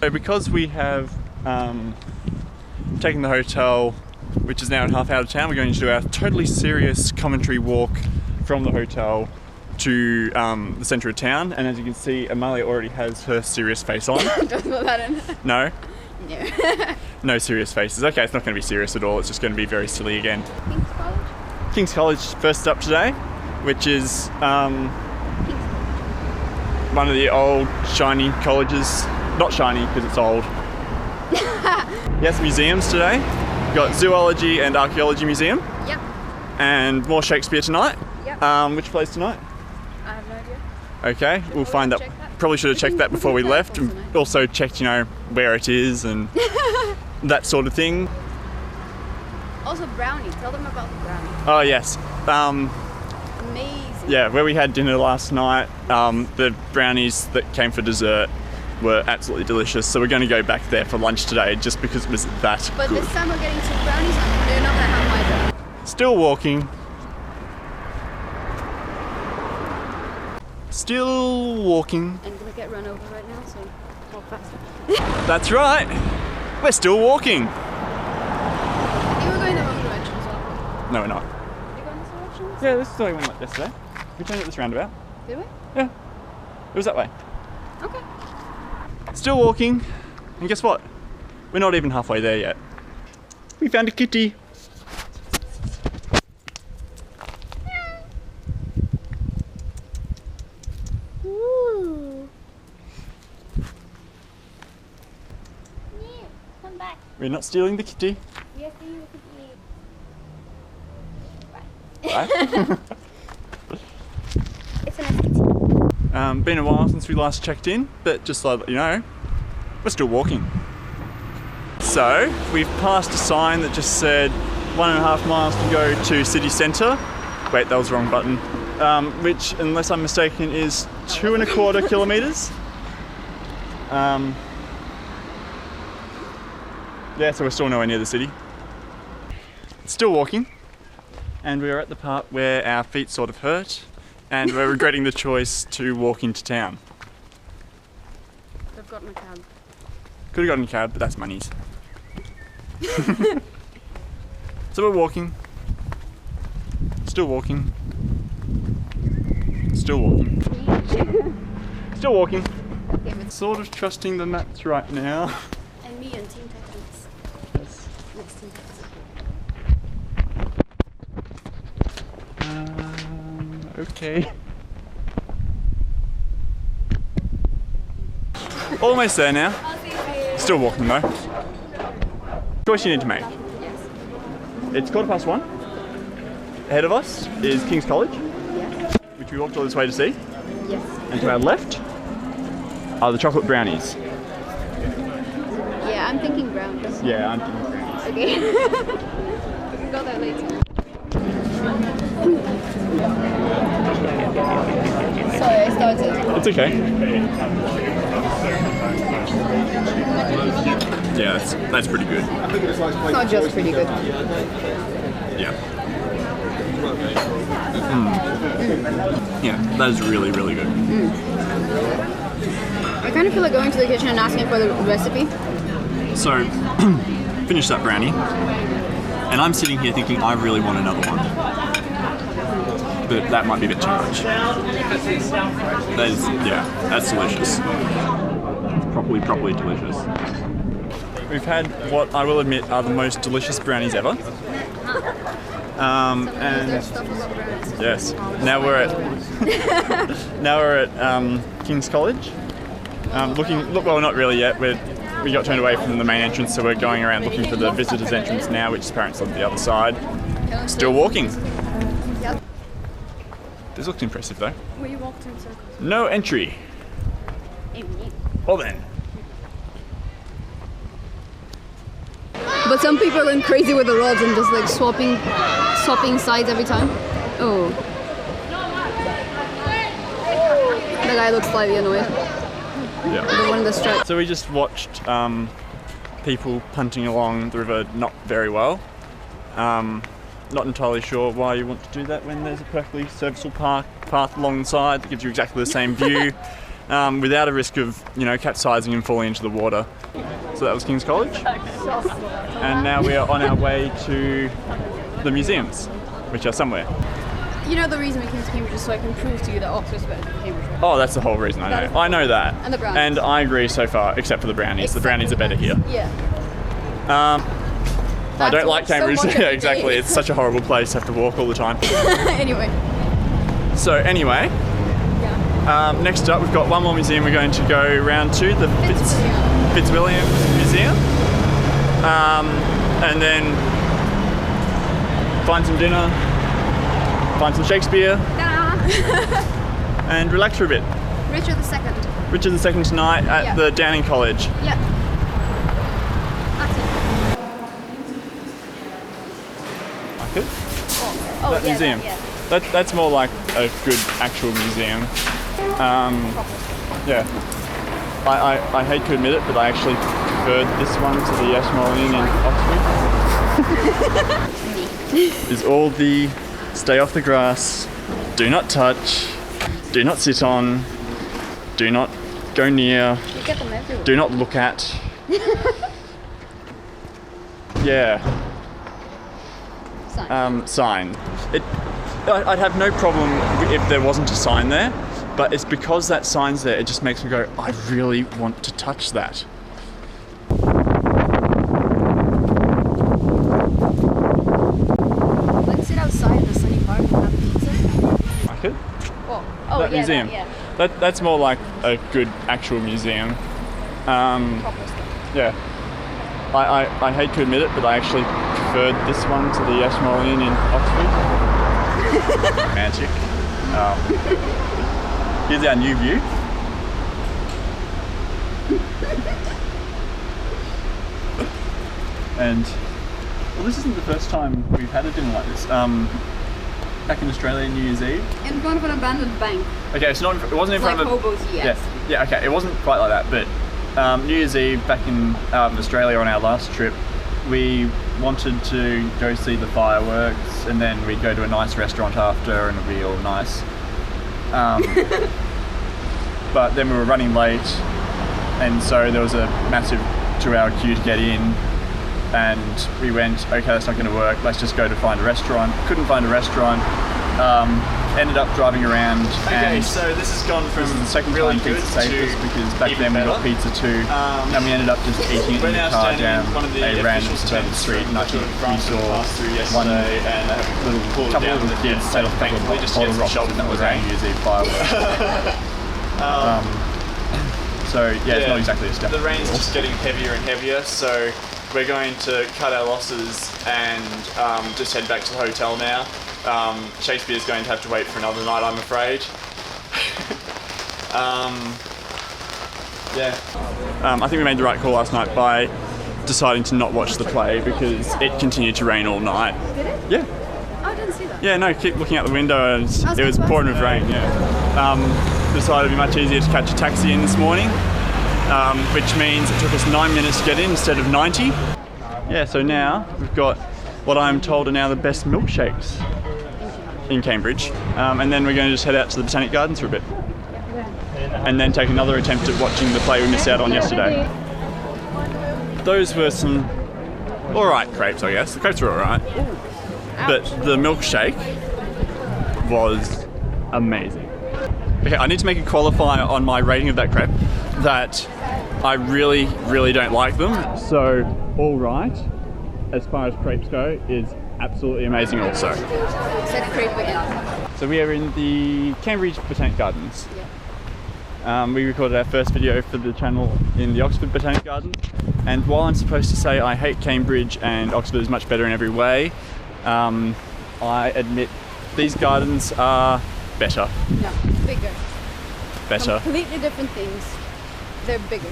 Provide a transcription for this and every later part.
So because we have taken the hotel, which is now a half out of town, we're going to do our totally serious commentary walk from the hotel to the centre of town. And as you can see, Amalia already has her serious face on. Don't put that in. No? No. No serious faces. Okay, it's not going to be serious at all. It's just going to be very silly again. King's College? King's College first up today, which is one of the old shiny colleges. Not shiny because it's old. Yes, museums today. We've got Zoology and Archaeology Museum. Yep. And more Shakespeare tonight. Yep. Which plays tonight? I have no idea. Okay, we'll find that. Probably should have checked that before we left, and also checked, where it is and that sort of thing. Also brownie. Tell them about the brownie. Oh yes. Amazing. Yeah, where we had dinner last night, the brownies that came for dessert were absolutely delicious. So we're going to go back there for lunch today just because it was that But good. this time we're getting 2 brownies and they're not going to have my brownie. Still walking. Still walking. I'm going to get run over right now, so walk faster. That's right. We're still walking. I think we're going the wrong direction as well. No, we're not. Are you going this direction? Yeah, this is the way we went yesterday. We turned at this roundabout. Did we? Yeah. It was that way. Okay. Still walking. And guess what? We're not even halfway there yet. We found a kitty. Ooh. Come back. We're not stealing the kitty. Yes, you can eat. Right? It's a nice kitty. Been a while since we last checked in, but just to let you know, we're still walking. So, we've passed a sign that just said 1.5 miles to go to city centre. Wait, that was the wrong button. Which, unless I'm mistaken, is 2.25 kilometres. Yeah, so we're still nowhere near the city. Still walking, and we're at the part where our feet sort of hurt, and we're regretting the choice to walk into town. I've gotten a cab. Could have gotten a cab, but that's monies. So we're walking. Still walking. Still walking. Still walking. Yeah, but Sort of trusting the maps right now. and me and Team Titans. Yes. Next Team Titans. Okay. Almost there now. Still walking though. Choice you need to make. Yes. It's 1:15. Ahead of us is King's College, Yes. which we walked all this way to see. Yes. And to our left are the chocolate brownies. Yeah, I'm thinking brownies. Yeah, I'm thinking brownies. Okay. We can go there later. Sorry, I started. It's okay. Yeah, that's pretty good. It's not just pretty good. Yeah. Yeah, that is really, really good. I kind of feel like going to the kitchen and asking for the recipe. So, finished that brownie, and I'm sitting here thinking I really want another one. But that might be a bit too much. That is, yeah, that's delicious. Properly delicious. We've had what I will admit are the most delicious brownies ever. And yes, now we're at King's College. Well, not really yet. We got turned away from the main entrance, so we're going around looking for the visitors entrance now, which is apparently on the other side. Still walking. Yep. This looks impressive though. We walked in circles. No entry. Well then. But some people are going crazy with the rods and just like swapping sides every time. Oh. The guy looks slightly annoyed. Yeah. The one in the stripe. So we just watched people punting along the river not very well. Not entirely sure why you want to do that when there's a perfectly serviceable path along the side that gives you exactly the same view. without a risk of, capsizing and falling into the water. So that was King's College. And now we are on our way to the museums, which are somewhere. You know the reason we came to Cambridge is so I can prove to you that Oxford's better than Cambridge, right? Oh, that's the whole reason, I know. I know that. And the brownies. And I agree so far, except for the brownies. The brownies are better here. Yeah. I don't like Cambridge. So Yeah, exactly. It's such a horrible place. I have to walk all the time. Anyway. Yeah. Next up, we've got one more museum we're going to go round to, the Fitzwilliam Museum. And then find some dinner, find some Shakespeare, and relax for a bit. Richard II. Richard II tonight at the Downing College. Yeah. Like it? Oh, That museum. That's more like a good actual museum. Yeah. I hate to admit it, but I actually preferred this one to the Ashmolean in Oxford. Is all the stay off the grass, do not touch, do not sit on, do not go near, do not look at. Yeah. Sign. I'd have no problem if there wasn't a sign there, but it's because that sign's there, it just makes me go, I really want to touch that. Let's sit outside in the sunny park and have pizza. I could. That museum. That's more like a good actual museum. Yeah. I hate to admit it, but I actually preferred this one to the Ashmolean in Oxford. Magic. Here's our new view. And well, this isn't the first time we've had a dinner like this. Back in Australia, New Year's Eve. In front of an abandoned bank. Okay, it wasn't in front like of hobos, yes. Yeah, okay, it wasn't quite like that, but New Year's Eve back in Australia on our last trip, we wanted to go see the fireworks, and then we'd go to a nice restaurant after, and it'd be all nice. But then we were running late, and so there was a massive 2-hour queue to get in, and we went, okay, that's not going to work, let's just go to find a restaurant. Couldn't find a restaurant. Ended up driving around. Okay, and so this has gone from the second really time good pizza saved us, to because back even then we got better. pizza too, and we ended up just eating it We're in the now car standing down in one of the a random official suburban tents street, and I from think we France that we saw passed through one yesterday, and little pulled couple down of the kids kids, set off a couple thankfully of just bottle get some rockets, shelter and that from was the our rain. New Year's Eve fireworks. So yeah, it's not exactly a step. The rain's just getting heavier and heavier, so we're going to cut our losses and just head back to the hotel now. Shakespeare's going to have to wait for another night, I'm afraid. I think we made the right call last night by deciding to not watch the play because it continued to rain all night. Did it? Yeah. Oh, I didn't see that. Yeah, no, keep looking out the window and it was good pouring with rain, yeah. Decided it'd be much easier to catch a taxi in this morning, which means it took us 9 minutes to get in instead of 90. Yeah, so now we've got what I'm told are now the best milkshakes in Cambridge. And then we're going to just head out to the Botanic Gardens for a bit. And then take another attempt at watching the play we missed out on yesterday. Those were some alright crepes, I guess. The crepes were alright. But the milkshake was amazing. Okay, I need to make a qualifier on my rating of that crepe that I really, really don't like them. So, alright, as far as crepes go, is absolutely amazing also. Said crepe again. So we are in the Cambridge Botanic Gardens. We recorded our first video for the channel in the Oxford Botanic Gardens, and while I'm supposed to say I hate Cambridge and Oxford is much better in every way, I admit these gardens are better. No, bigger. Better. Completely different things. They're bigger.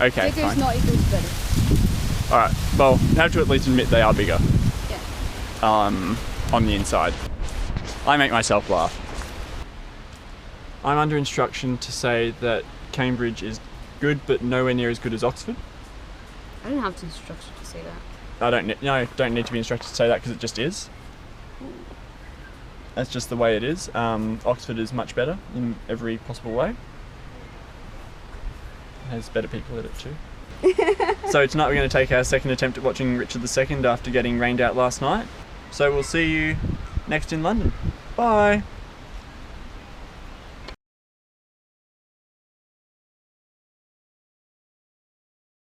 Okay, Bigger is fine. not equals better. Alright, well, I have to at least admit they are bigger. Yeah. On the inside. I make myself laugh. I'm under instruction to say that Cambridge is good, but nowhere near as good as Oxford. I don't have to instruct you to say that. I don't need to be instructed to say that because it just is. That's just the way it is. Oxford is much better in every possible way. It has better people at it too. So tonight we're going to take our second attempt at watching Richard II after getting rained out last night. So we'll see you next in London. Bye!